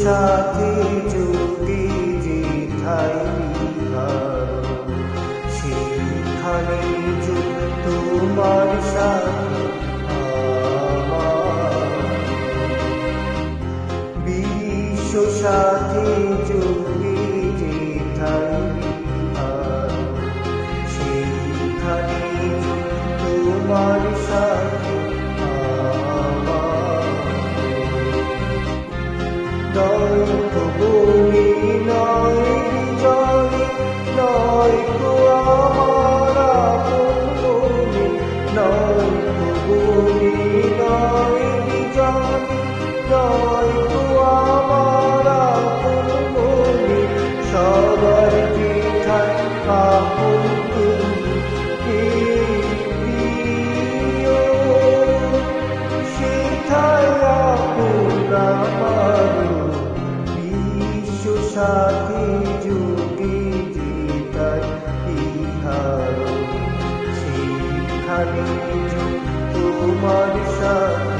সাথে যদি যেথায় বিহার, সেখানে তোমার সাথে আমার। বিশ্ব সাথে যদি যেথায় বিহার, সেখানে তোমার সাথে নয়তো বলি নয় বিজয়, নয়তো আমার আপন বলি, নয়তো বলি নয় বিজয়, নয়তো আমার আপন বলি। সবার যেথায় আপন তুমি প্রিয়, সেথায় আপন আমার। সাথে যদি যেতাই বিহার, সেখানে তোমার সাথে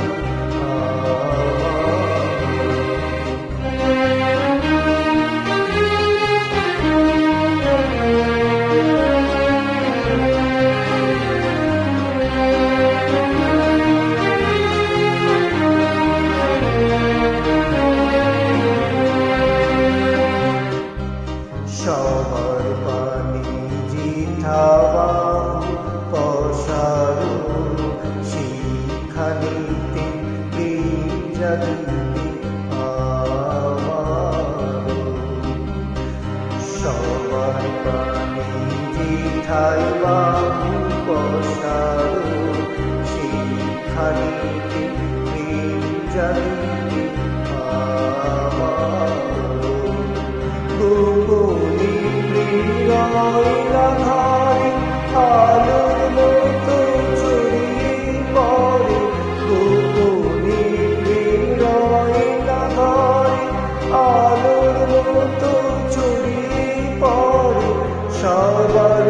শহর পানি যেথা পশারু, সেখানেতে প্রেম জাগিতে আমার। শহর পানি যেথায় পশারু, সেখানেতে প্রেম জাগিতে আমার। গোপনে প্রিয়লাঘারে আলোর মতো ছড়িয়ে পড়ে, গোপনে প্রিয়লাঘারে আলোর মতো ছড়িয়ে পড়ে। সবার